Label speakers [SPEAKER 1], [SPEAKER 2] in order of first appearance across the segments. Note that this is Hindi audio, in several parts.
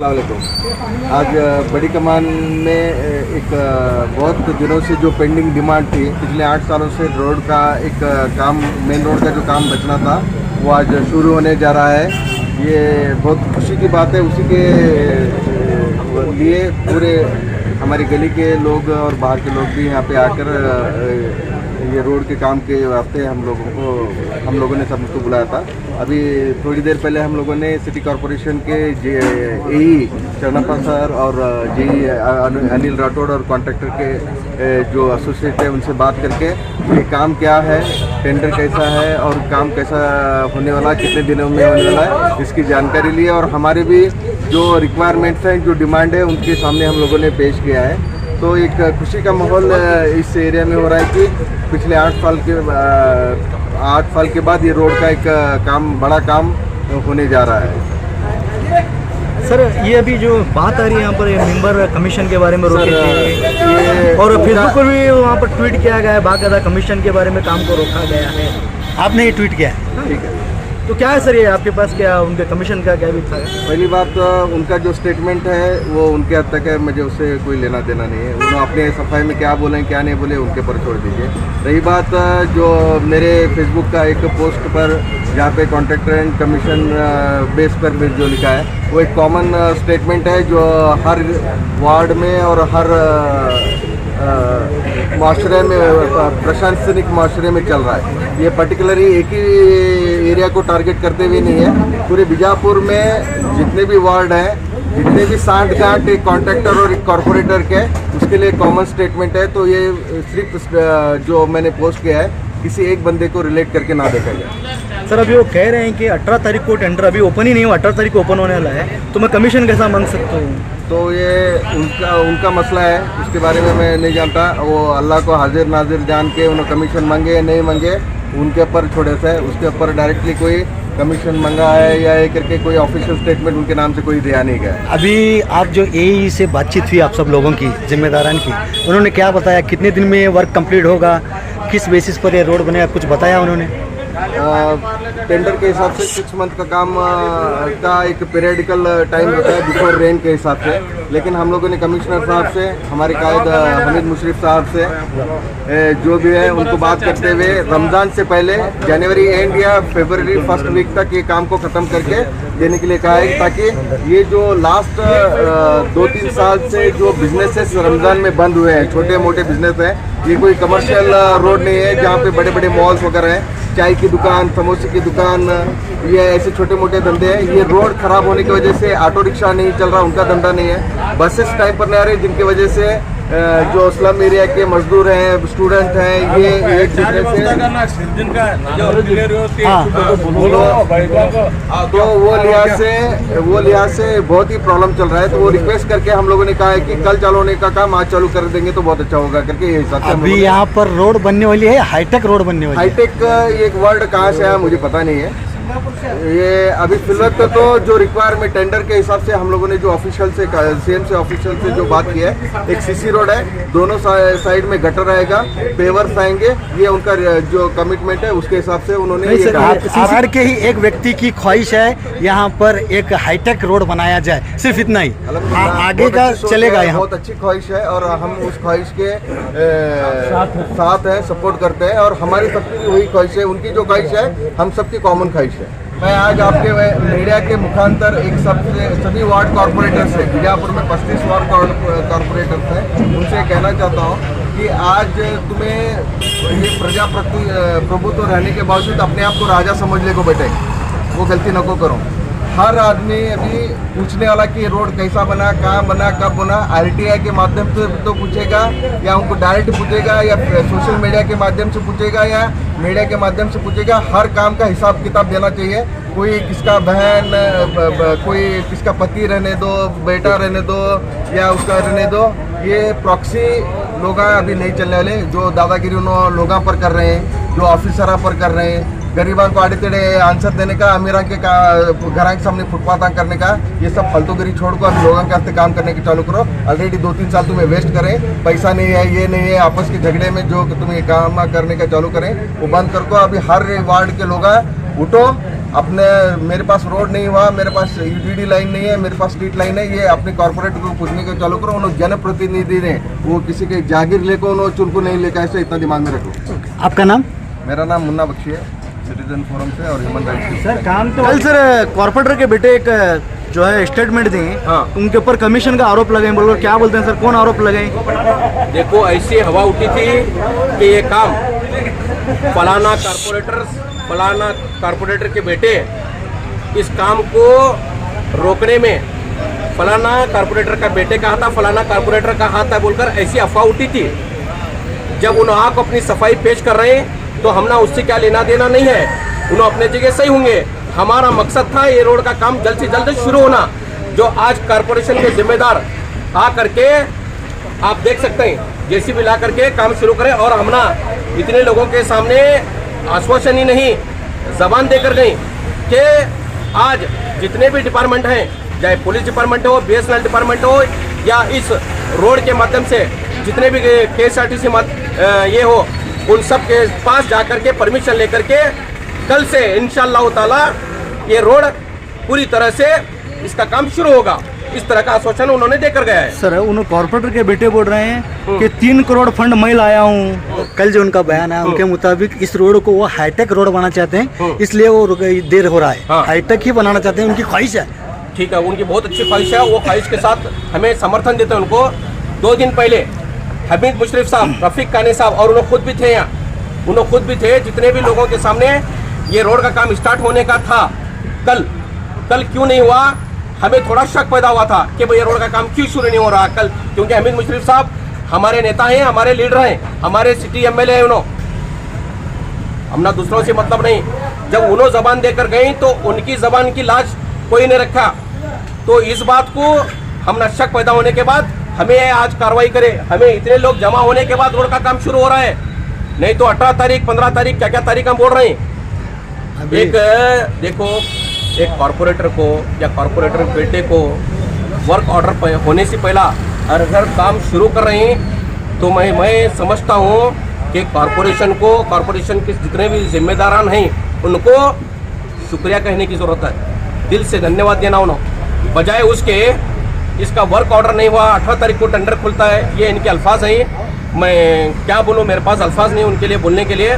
[SPEAKER 1] अस्सलामुअलैकुम। आज बड़ी कमान में एक बहुत दिनों से जो पेंडिंग डिमांड थी, पिछले 8 सालों से रोड का एक काम, मेन रोड का जो काम बचना था वो आज शुरू होने जा रहा है। ये बहुत खुशी की बात है। उसी के लिए पूरे हमारी गली के लोग और बाहर के लोग भी यहाँ पे आकर ये रोड के काम के वास्ते हम लोगों ने सबको बुलाया था। अभी थोड़ी देर पहले हम लोगों ने सिटी कॉरपोरेशन के AE चरणप्पा सर और JE अनिल राठौड़ और कॉन्ट्रैक्टर के जो एसोसिएट है उनसे बात करके ये काम क्या है, टेंडर कैसा है और काम कैसा होने वाला, कितने दिनों में होने वाला है, इसकी जानकारी ली और हमारे भी जो रिक्वायरमेंट्स हैं, जो डिमांड है, उनके सामने हम लोगों ने पेश किया है। तो एक खुशी का माहौल इस एरिया में हो रहा है कि पिछले 8 साल के बाद ये रोड का एक काम, बड़ा काम होने जा रहा है।
[SPEAKER 2] सर, ये अभी जो बात आ रही है यहाँ पर मेंबर कमीशन के बारे में रोके थे और फेसबुक पर भी वहाँ पर ट्वीट किया गया है, बाकायदा कमीशन के बारे में काम को रोका गया है। आपने ये ट्वीट किया है?
[SPEAKER 1] ठीक है।
[SPEAKER 2] तो क्या है सर, ये आपके पास क्या उनके कमीशन का क्या भी था?
[SPEAKER 1] पहली बात उनका जो स्टेटमेंट है वो उनके हद तक है, मुझे उससे कोई लेना देना नहीं है। उन्होंने अपने सफाई में क्या बोले क्या नहीं बोले उनके पर छोड़ दीजिए। रही बात जो मेरे फेसबुक का एक पोस्ट पर जहाँ पे कॉन्ट्रैक्टर एंड कमीशन बेस पर जो लिखा है वो एक कॉमन स्टेटमेंट है जो हर वार्ड में और हर माशरे में, प्रशासनिक माशरे में चल रहा है। ये पर्टिकुलरली एक ही एरिया को टारगेट करते हुए नहीं है। पूरे बीजापुर में जितने भी वार्ड हैं, जितने भी सांठ-गांठ एक कॉन्ट्रैक्टर और एक कॉरपोरेटर के, उसके लिए कॉमन स्टेटमेंट है। तो ये सिर्फ जो मैंने पोस्ट किया है किसी एक बंदे को रिलेट करके ना देखा जाए।
[SPEAKER 2] सर, अभी वो कह रहे हैं कि 18 तारीख को टेंडर अभी ओपन ही नहीं हुआ, 18 तारीख को ओपन होने वाला है, तो मैं कमीशन कैसा मांग सकता हूँ?
[SPEAKER 1] तो ये उनका मसला है, उसके बारे में मैं नहीं जानता। वो अल्लाह को हाजिर नाजिर जान के उन्होंने कमीशन मांगे या नहीं मांगे उनके ऊपर छोड़े थे। उसके ऊपर डायरेक्टली कोई कमीशन मंगा है या ये करके कोई ऑफिशियल स्टेटमेंट उनके नाम से कोई दिया नहीं गया।
[SPEAKER 2] अभी आप जो AE से बातचीत हुई आप सब लोगों की, जिम्मेदारान की, उन्होंने क्या बताया, कितने दिन में ये वर्क कंप्लीट होगा, किस बेसिस पर ये रोड बनेगा, कुछ बताया उन्होंने?
[SPEAKER 1] टेंडर के हिसाब से 6 मंथ का काम का एक पीरियडिकल टाइम होता है बिफोर रेन के हिसाब से। लेकिन हम लोगों ने कमिश्नर साहब से, हमारे कायद हमीद मुशर्रफ साहब से जो भी है उनको बात करते हुए रमज़ान से पहले जनवरी एंड या फरवरी फर्स्ट वीक तक ये काम को ख़त्म करके देने के लिए कहा है, ताकि ये जो लास्ट 2-3 साल से जो बिजनेसेस रमज़ान में बंद हुए हैं, छोटे मोटे बिजनेस हैं, ये कोई कमर्शियल रोड नहीं है जहाँ पे बड़े बड़े मॉल्स वगैरह हैं, चाय की दुकान, समोसे की दुकान, ये ऐसे छोटे मोटे धंधे हैं। ये रोड खराब होने की वजह से ऑटो रिक्शा नहीं चल रहा, उनका धंधा नहीं है। बसेस टाइम पर नहीं आ रही, जिनकी वजह से जो स्लम एरिया के मजदूर हैं, स्टूडेंट हैं, ये एक दूसरे से तो वो लिहाज से बहुत ही प्रॉब्लम चल रहा है। तो वो रिक्वेस्ट करके हम लोगों ने कहा है कि कल चालू होने का काम आज चालू कर देंगे तो बहुत अच्छा होगा करके ये हिसाब से।
[SPEAKER 2] अभी यहाँ पर रोड बनने वाली है, हाईटेक रोड बनने वाली है।
[SPEAKER 1] हाईटेक एक वर्ड कहाँ से आया मुझे पता नहीं है। ये अभी फिलहाल तो जो रिक्वायरमेंट टेंडर के हिसाब से हम लोगों ने जो ऑफिशियल से CM से ऑफिशियल से जो बात की है, एक CC रोड है, दोनों साइड में गटर रहेगा, पेवर्स आएंगे, ये उनका जो कमिटमेंट है उसके हिसाब से उन्होंने ये कहा।
[SPEAKER 2] आर के ही एक व्यक्ति की ख्वाहिश है यहाँ पर एक हाईटेक रोड बनाया जाए, सिर्फ इतना ही, आगे का चलेगा। यहाँ
[SPEAKER 1] बहुत अच्छी ख्वाहिश है और हम उस ख्वाहिश के साथ हैं, सपोर्ट करते हैं और हमारी सबकी वही ख्वाहिश है, उनकी जो ख्वाहिश है हम सबकी कॉमन ख्वाहिश है। मैं आज आपके मीडिया के मुखांतर एक सभी वार्ड कॉरपोरेटर से, बीजापुर में 35 वार्ड कॉरपोरेटर हैं, उनसे कहना चाहता हूँ कि आज तुम्हें ये प्रभुत्व रहने के बावजूद अपने आप को राजा समझने को बैठे, वो गलती न को करो। हर आदमी अभी पूछने वाला कि रोड कैसा बना, कहाँ बना, कब बना, RTI के माध्यम से तो पूछेगा या उनको डायरेक्ट पूछेगा या सोशल मीडिया के माध्यम से पूछेगा या मीडिया के माध्यम से पूछेगा। हर काम का हिसाब किताब देना चाहिए। कोई किसका बहन, कोई किसका पति रहने दो, बेटा रहने दो या उसका रहने दो, ये प्रॉक्सी लोग अभी नहीं चलने वाले। जो दादागिरी उन्होंने लोगों पर कर रहे हैं, जो ऑफिसर पर कर रहे हैं, गरीबों को आड़े टेढ़े आंसर देने का, अमीरों के घर के सामने फुटपाथ करने का, ये सब फालतूगिरी छोड़ को अभी लोगों के हाथ काम करने की चालू करो। ऑलरेडी 2-3 साल तुम्हें वेस्ट करें, पैसा नहीं है, ये नहीं है, आपस के झगड़े में जो तुम्हें काम करने का चालू करें वो बंद कर को। अभी हर वार्ड के लोग उठो अपने मेरे पास रोड नहीं हुआ, मेरे पास यूटीडी लाइन नहीं है, मेरे पास स्ट्रीट लाइन है, ये अपने कॉर्पोरेट को पूछने के चालू करो। उन्होंने जनप्रतिनिधि ने वो किसी के जागीर लेकर उन्होंने चुनको नहीं लेकर, ऐसे इतना दिमाग में रखो।
[SPEAKER 2] आपका नाम?
[SPEAKER 1] मेरा नाम मुन्ना बख्शी है, सिटीजन फोरम से और ह्यूमन राइट्स।
[SPEAKER 2] सर काम तो कल सर कॉर्पोरेटर के बेटे एक जो है स्टेटमेंट दी,
[SPEAKER 1] हाँ।
[SPEAKER 2] उनके ऊपर कमीशन का आरोप लगाए, बोलो क्या बोलते हैं सर, कौन आरोप लगाए?
[SPEAKER 3] देखो ऐसी हवा उठी थी कि ये काम फलाना कारपोरेटर के बेटे इस काम को रोकने में फलाना कारपोरेटर का बेटे का हाथ था, फलाना कारपोरेटर का हाथ था बोलकर ऐसी अफवाह उठी थी। जब उन्होंने आँख अपनी सफाई पेश कर रहे हैं तो हमने उससे क्या लेना देना नहीं है, उन्होंने अपने जगह सही होंगे। हमारा मकसद था ये रोड का काम जल्द से जल्द शुरू होना, जो आज कारपोरेशन के जिम्मेदार आ करके आप देख सकते हैं जेसीबी ला करके काम शुरू करें। और हमने इतने लोगों के सामने आश्वासन ही नहीं जबान देकर गई कि आज जितने भी डिपार्टमेंट हैं, चाहे पुलिस डिपार्टमेंट हो, बीएसएनएल डिपार्टमेंट हो, या इस रोड के माध्यम से जितने भी केएसआरटीसी ये हो, उन सब के पास जाकर के परमिशन लेकर के कल से इंशाअल्लाह ताला ये रोड पूरी तरह से इसका काम शुरू होगा। इस तरह का आश्वासन उन्होंने देकर गया है।
[SPEAKER 2] सर उन कॉर्पोरेटर के बेटे बोल रहे हैं कि 3 करोड़ फंड मैं लाया हूँ। कल जो उनका बयान है उनके मुताबिक इस रोड को वो हाईटेक रोड बनाना चाहते हैं, इसलिए वो देर हो रहा है।
[SPEAKER 3] हाँ।
[SPEAKER 2] हाईटेक ही बनाना चाहते हैं, उनकी ख्वाहिश है।
[SPEAKER 3] ठीक है, उनकी बहुत अच्छी ख्वाहिश है, वो ख्वाहिश के साथ हमें समर्थन देते हैं। उनको 2 दिन पहले हमीद मुशर्रफ साहब, रफीक काने साहब और उन्होंने खुद भी थे यहाँ, उन्होंने खुद भी थे, जितने भी लोगों के सामने ये रोड का काम स्टार्ट होने का था। कल क्यों नहीं हुआ, हमें थोड़ा शक पैदा हुआ था कि भाई ये रोड का काम क्यों शुरू नहीं हो रहा कल, क्योंकि हमीद मुशर्रफ साहब हमारे नेता हैं, हमारे लीडर हैं, हमारे सिटी एमएलए हैं। हमने दूसरों से मतलब नहीं, जब उन्होंने जबान देकर गई तो उनकी जबान की लाज कोई नहीं रखा। तो इस बात को हमने शक पैदा होने के बाद हमें आज कार्रवाई करे, हमें इतने लोग जमा होने के बाद रोड का काम शुरू हो रहा है, नहीं तो 18 तारीख 15 तारीख क्या तारीख हम बोल रहे हैं। एक देखो, एक कॉर्पोरेटर को या कॉर्पोरेटर बेटे को वर्क ऑर्डर होने से पहला अगर काम शुरू कर रहे हैं तो मैं समझता हूँ कि कॉर्पोरेशन के जितने भी जिम्मेदारान हैं उनको शुक्रिया कहने की ज़रूरत है, दिल से धन्यवाद देना उन्होंने, बजाय उसके इसका वर्क ऑर्डर नहीं हुआ, 18 तारीख को टेंडर खुलता है, ये इनके अल्फाज हैं। मैं क्या बोलूँ, मेरे पास अल्फाज नहीं उनके लिए बोलने के लिए।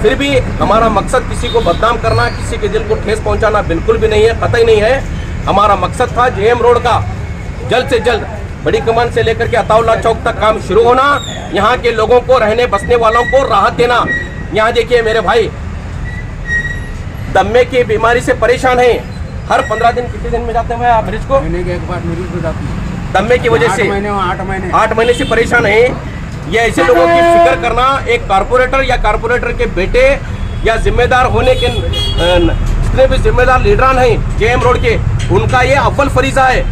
[SPEAKER 3] फिर भी हमारा मकसद किसी को बदनाम करना, किसी के दिल को ठेस पहुंचाना बिल्कुल भी नहीं है, कतई नहीं है। हमारा मकसद था जेएम रोड का जल्द से जल्द बड़ी कमान से लेकर के अताउल्ला चौक तक काम शुरू होना, यहाँ के लोगों को, रहने बसने वालों को राहत देना। यहाँ देखिए मेरे भाई दम्मे की बीमारी से परेशान है, हर 15 दिन कितने दिन में जाते हैं आप मरीज को? दम्मे की वजह से 8 महीने से परेशान है। ये ऐसे लोगों की फिक्र करना एक कारपोरेटर या कारपोरेटर के बेटे या जिम्मेदार होने के जितने भी जिम्मेदार लीडरान हैं जेएम रोड के, उनका ये अव्वल फरीजा है।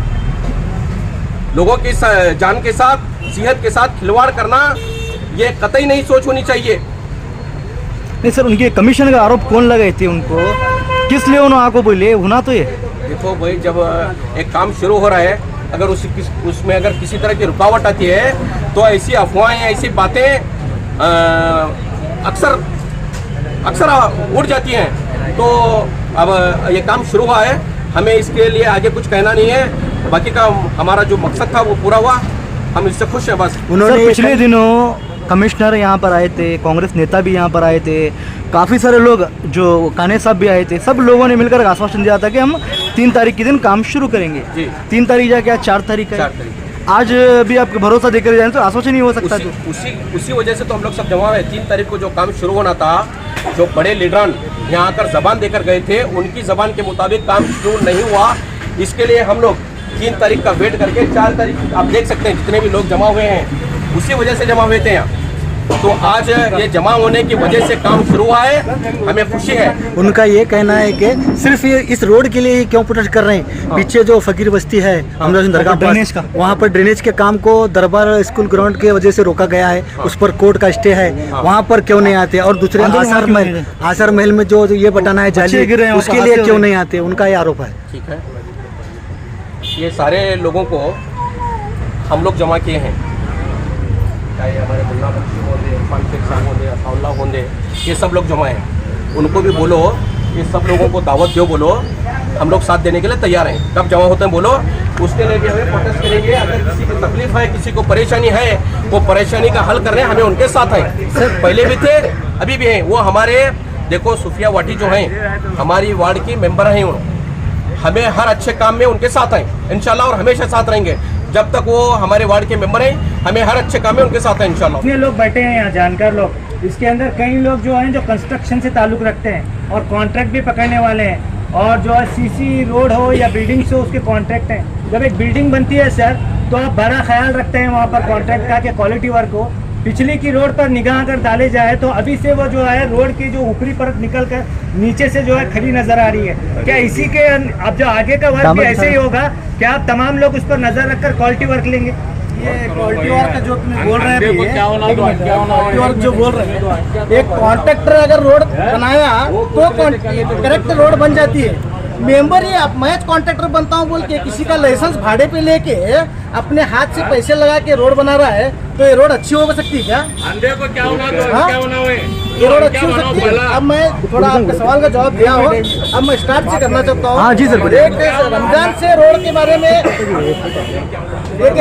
[SPEAKER 3] लोगों की जान के साथ, सेहत के साथ खिलवाड़ करना ये कतई नहीं सोच होनी चाहिए।
[SPEAKER 2] नहीं सर, उनके कमीशन का आरोप कौन लगाए थे उनको, किस लिए उन्होंने आपको बोले होना? तो ये
[SPEAKER 3] देखो भाई, जब एक काम शुरू हो रहा है, अगर उसमें अगर किसी तरह की रुकावट आती है तो ऐसी अफवाहें, ऐसी बातें अक्सर उड़ जाती हैं। तो अब ये काम शुरू हुआ है, हमें इसके लिए आगे कुछ कहना नहीं है, बाकी का हमारा जो मकसद था वो पूरा हुआ, हम इससे खुश हैं बस।
[SPEAKER 2] उन्होंने पिछले दिनों कमिश्नर यहाँ पर आए थे, कांग्रेस नेता भी यहाँ पर आए थे, काफ़ी सारे लोग जो काने साहब भी आए थे, सब लोगों ने मिलकर आश्वासन दिया था कि हम 3 तारीख के दिन काम शुरू करेंगे। 3 तारीख या क्या 4 तारीख है?
[SPEAKER 3] 4 तारीख।
[SPEAKER 2] आज भी आपको भरोसा देकर जाए तो आश्वासन नहीं हो सकता।
[SPEAKER 3] उसी वजह से तो हम लोग सब जमा है। 3 तारीख को जो काम शुरू होना था, जो बड़े लीडरान यहाँ आकर जबान देकर गए थे, उनकी जबान के मुताबिक काम शुरू नहीं हुआ। इसके लिए हम लोग 3 तारीख का वेट करके 4 तारीख आप देख सकते हैं जितने भी लोग जमा हुए हैं उसी वजह से जमा हुए थे यहाँ। तो आज ये जमा होने की वजह से काम शुरू हुआ है, हमें खुशी है।
[SPEAKER 2] उनका ये कहना है कि सिर्फ ये इस रोड के लिए ही क्यों प्रोटेस्ट कर रहे हैं, पीछे जो फकीर बस्ती है हमदान दरगाह ड्रेनेज का, वहाँ पर ड्रेनेज के काम को दरबार स्कूल ग्राउंड के वजह से रोका गया है, उस पर कोर्ट का स्टे है, वहाँ पर क्यों नहीं आते? और दूसरे आसार महल में जो ये बताना है जाली, उसके लिए क्यों नहीं आते? उनका ये आरोप है।
[SPEAKER 3] ठीक है, ये सारे लोगों को हम लोग जमा किए हैं, चाहे हमारे मुन्ना बख्शी होंगे, इरफान शेख साहब होंगे, अताउल्ला होंगे, ये सब लोग जमा हैं। उनको भी बोलो कि सब लोगों को दावत दो, बोलो हम लोग साथ देने के लिए तैयार हैं। कब जमा होते हैं बोलो, उसके लिए भी हमें प्रोटेस्ट करेंगे। अगर किसी को तकलीफ है, किसी को परेशानी है, वो परेशानी का हल करने हमें उनके साथ है। पहले भी थे, अभी भी हैं। वो हमारे देखो सुफिया वाटी जो हैं हमारी वार्ड की मेंबर हैं, हमें हर अच्छे काम में उनके साथ हैं इंशाल्लाह, और हमेशा साथ रहेंगे जब तक वो हमारे वार्ड के मेंबर हैं। हमें हर अच्छे काम में उनके साथ हैं इंशाल्लाह।
[SPEAKER 4] इतने लोग बैठे हैं यहाँ जानकार लोग, इसके अंदर कई लोग जो हैं जो कंस्ट्रक्शन से ताल्लुक रखते हैं और कॉन्ट्रैक्ट भी पकड़ने वाले हैं, और जो है सीसी रोड हो या बिल्डिंग्स हो उसके कॉन्ट्रैक्ट हैं। जब एक बिल्डिंग बनती है सर, तो आप बड़ा ख्याल रखते हैं वहाँ पर कॉन्ट्रैक्ट का कि क्वालिटी वर्क हो। पिछली की रोड पर निगाह अगर डाले जाए तो अभी से वो जो है रोड की जो ऊपरी परत निकल कर नीचे से जो है खड़ी नजर आ रही है। क्या इसी के अब जो आगे का वर्क भी ऐसे ही होगा? क्या आप तमाम लोग उस पर नजर रखकर क्वालिटी वर्क लेंगे?
[SPEAKER 2] ये क्वालिटी वर्क का जो तुम बोल रहे हैं, क्वालिटी वर्क जो बोल रहे हैं, एक कॉन्ट्रैक्टर अगर रोड बनाया तो करेक्ट रोड बन जाती है। मेंबर ये अब मैं कॉन्ट्रैक्टर बनता हूँ बोल के किसी का लाइसेंस भाड़े पे लेके अपने हाथ से पैसे लगा के रोड बना रहा है, तो ये रोड अच्छी हो सकती है क्या?
[SPEAKER 5] अंधे को क्या होना,
[SPEAKER 2] हाँ?
[SPEAKER 5] क्या होना है?
[SPEAKER 2] ये रोड अच्छी हो सकती है? अब मैं थोड़ा आपके सवाल का जवाब दिया हूँ, अब मैं स्टार्ट से करना चाहता हूँ।
[SPEAKER 6] हाँ जी सर।
[SPEAKER 2] एक रमजान से रोड के बारे में, एक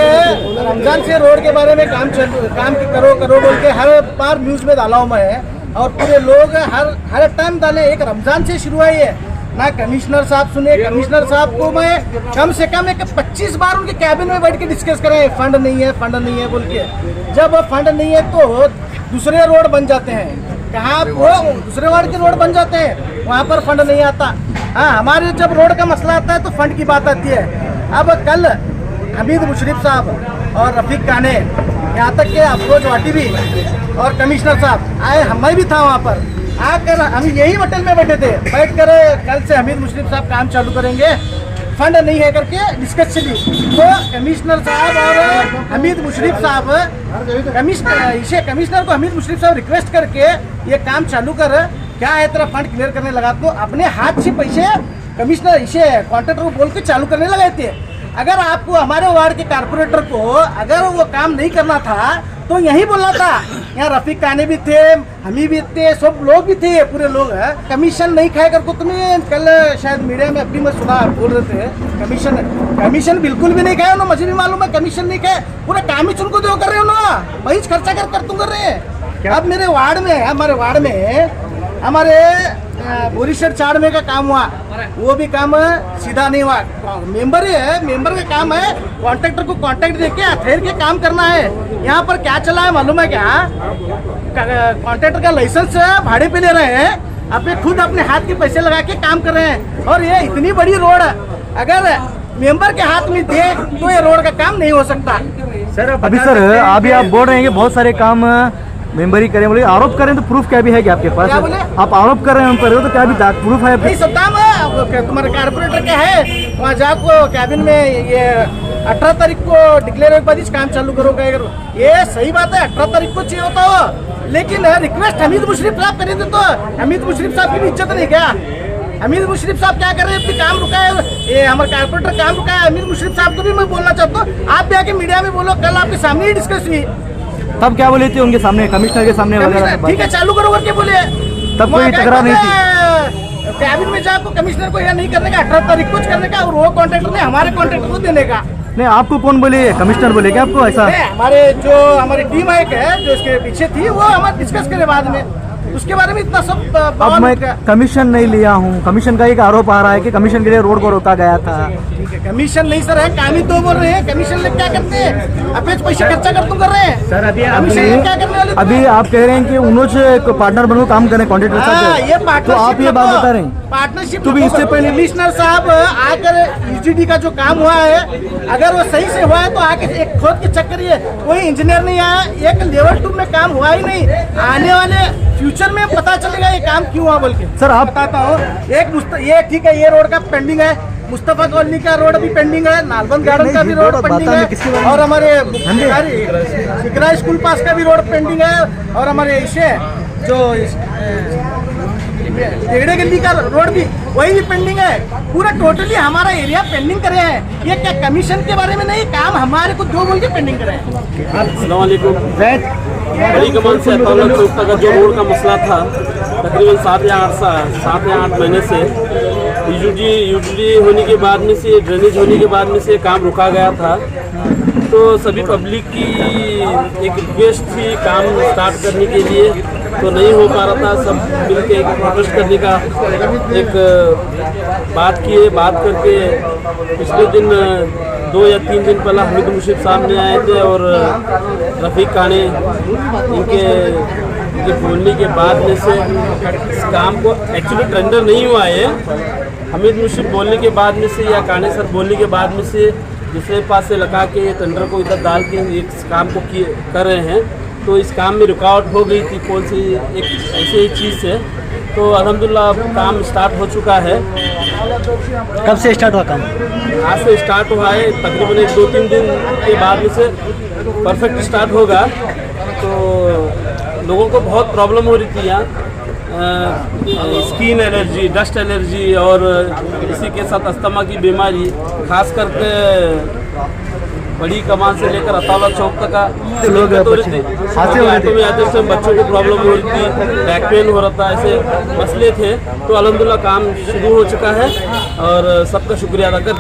[SPEAKER 2] रमजान से रोड के बारे में काम करो बोल के हर बार न्यूज में डाला हूँ मैं, और पूरे लोग हर टाइम डाले। एक रमजान से शुरू है ये ना, कमिश्नर साहब सुने। कमिश्नर साहब को मैं कम से कम 25 बार उनके कैबिन में बैठ के डिस्कस करें, फंड नहीं है बोल के। जब फंड नहीं है तो दूसरे रोड बन जाते हैं, कहाँ वो दूसरे वार्ड के रोड बन जाते हैं, वहाँ पर फंड नहीं आता। हाँ, हमारे जब रोड का मसला आता है तो फंड की बात आती है। अब कल हमीद मुशर्रफ साहब और रफीक काने, यहाँ तक के अफरोज वाटी भी और कमिश्नर साहब आए, मैं भी था वहाँ पर। आकर हम यही होटल में बैठे थे, बैठ कर कल से हमीद मुशर्रफ साहब काम चालू करेंगे, फंड नहीं है करके डिस्कस चली। तो कमिश्नर साहब और हमीद मुशर्रफ साहब, कमिश्नर को हमीद मुशर्रफ साहब रिक्वेस्ट करके ये काम चालू कर, क्या है तेरा फंड क्लियर करने लगा, तो अपने हाथ से पैसे कमिश्नर इसे कॉन्ट्रैक्टर को बोल के चालू करने लगे थे। अगर आपको हमारे वार्ड के कारपोरेटर को अगर वो काम नहीं करना था तो यही बोलना था। यहाँ रफीक काने भी थे, हमी भी थे, सब लोग भी थे, पूरे लोग हैं। कमीशन नहीं खाए करके तुम्हें कल शायद मीडिया में अपनी मैं सुना बोल रहे थे, कमीशन बिल्कुल भी नहीं खाए ना, मुझे भी मालूम है कमीशन नहीं खाए, पूरा काम ही चुनको दो कर रहे हो ना, वही खर्चा कर तुम कर रहे हैं। अब मेरे वार्ड में, हमारे वार्ड में हमारे बोरीशर चाड़ में का काम हुआ, वो भी काम सीधा नहीं हुआ। मेंबर ही है, मेंबर का काम है कॉन्ट्रैक्टर को कॉन्ट्रैक्ट देके ठहर के काम करना है। यहाँ पर क्या चला है मालूम है क्या? कॉन्ट्रैक्टर का लाइसेंस भाड़े पे ले रहे हैं, अपने खुद अपने हाथ के पैसे लगा के काम कर रहे हैं। और ये इतनी बड़ी रोड अगर मेंबर के हाथ में दे तो ये रोड का काम नहीं हो सकता।
[SPEAKER 4] सर
[SPEAKER 6] अभी सर अभी आप बोल रहे हैं कि बहुत सारे काम मेंबर ही करें, बोले आरोप करें तो प्रूफ क्या भी है क्या आपके पास? आप आरोप कर रहे हैं उन पर, तो क्या भी प्रूफ है?
[SPEAKER 2] नहीं, सब दाम है तुम्हारे कारपोरेटर क्या है, वहाँ जाको कैबिन में ये 18 तारीख को डिक्लेयर के बाद काम चालू करोगे। ये सही बात है, 18 तारीख को चाहिए होता हो, लेकिन रिक्वेस्ट हमीद मुशर्रफ साहब करे थे, तो हमीद मुशर्रफ साहब की भी इज्जत नहीं क्या? हमीद मुशर्रफ साहब क्या कर रहे हैं, अपनी काम रुका है, ये हमारे कारपोरेटर काम रुका है। हमीद मुशर्रफ साहब को भी मैं बोलना चाहता हूँ, आप भी आके मीडिया में बोलो, कल आपके सामने ही डिस्कस हुई।
[SPEAKER 6] तब क्या बोले थे उनके सामने, कमिश्नर के सामने वगैरह?
[SPEAKER 2] ठीक है चालू करो करके बोले,
[SPEAKER 6] तब कोई तकरार नहीं थी?
[SPEAKER 2] कैबिन में जाकर कमिश्नर को यह नहीं करने का, 18 तारीख कुछ करने का, और वो कॉन्ट्रैक्टर ने हमारे कॉन्ट्रैक्टर को देने का।
[SPEAKER 6] नहीं, आपको कौन बोले? कमिश्नर बोले क्या आपको ऐसा?
[SPEAKER 2] हमारे जो हमारी टीम है जो इसके पीछे थी, वो हमारे डिस्कस करे बाद में, उसके बारे में इतना सब।
[SPEAKER 6] अब मैं कमीशन नहीं लिया हूँ, कमीशन का एक आरोप आ रहा है कि कमीशन के लिए रोड को रोका गया था।
[SPEAKER 2] ठीक है, कमीशन नहीं सर है, काम ही तो बोल रहे हैं, कमीशन लेके क्या करते हैं, अपने पैसे खर्चा कर तुम कर रहे हैं
[SPEAKER 4] सर। अभी
[SPEAKER 2] कमीशन क्या करने वाले?
[SPEAKER 6] अभी आप कह रहे हैं कि उन्होंने पार्टनर बनकर काम करें कॉन्ट्रैक्टर साहब,
[SPEAKER 2] ये
[SPEAKER 6] तो आप ये बात बता रहे हैं
[SPEAKER 2] पार्टनरशिप।
[SPEAKER 6] तो भी इससे पहले
[SPEAKER 2] कमिश्नर साहब आकर ईजीडी का जो काम हुआ है, अगर वो सही से हुआ है तो आके एक खोद के चक्कर, ये कोई इंजीनियर नहीं आया, एक लेवल 2 में काम हुआ ही नहीं। आने वाले फ्यूचर में पता चलेगा ये काम क्यों हुआ बोल के।
[SPEAKER 6] सर आप
[SPEAKER 2] बताता हूँ, ये ठीक है, ये रोड का पेंडिंग है, मुस्तफा कॉलोनी का रोड भी पेंडिंग है, नालबंद गार्डन का भी रोड पेंडिंग है, और हमारे शिकरा स्कूल पास का भी रोड पेंडिंग है, और हमारे इसे जो टेढ़े गली का रोड भी वही भी पेंडिंग है। पूरा टोटली हमारा एरिया पेंडिंग करे हैं। ये क्या कमीशन के बारे में नहीं, काम हमारे को जो बोल के पेंडिंग करे हैं।
[SPEAKER 5] अस्सलाम वालेकुम। बड़ी कमान से अताउल्लाह चौक तक जो रोड का मसला था, तकरीबन 7 या 8 महीने से यूजुअली होने के बाद में से, ड्रेनेज होने के बाद में से काम रुका गया था। तो सभी पब्लिक की एक रिक्वेस्ट थी काम स्टार्ट करने के लिए, तो नहीं हो पा रहा था। सब मिल के एक प्रोटेस्ट करने का एक बात किए। बात करके पिछले दिन 2 या 3 दिन पहले हमीद मुशीफ साहब ने आए थे और रफ़ीक काने, इनके बोलने के बाद में से इस काम को एक्चुअली टेंडर नहीं हुआ है। हमीद मुशीफ बोलने के बाद में से या काने सर बोलने के बाद में से दूसरे पास से लगा के टेंडर को इधर डाल के इस काम को कर रहे हैं। तो इस काम में रुकावट हो गई थी कौन सी एक ऐसे ही चीज़ से। तो अल्हम्दुलिल्लाह काम स्टार्ट हो चुका है।
[SPEAKER 2] कब से स्टार्ट हुआ काम?
[SPEAKER 5] आज से स्टार्ट हुआ है, तकरीबन 1-2-3 दिन के बाद में से परफेक्ट स्टार्ट होगा। तो लोगों को बहुत प्रॉब्लम हो रही थी यहाँ, स्किन एलर्जी, डस्ट एलर्जी और इसी के साथ अस्थमा की बीमारी, खास करके बड़ी कमान से लेकर अतावला चौक तक का
[SPEAKER 2] लोग
[SPEAKER 5] ऑटो में आते थे, बच्चों को प्रॉब्लम हो रही थी, बैक पेन हो रहा था, ऐसे मसले थे। तो अल्हम्दुलिल्लाह काम शुरू हो चुका है और सबका शुक्रिया अदा कर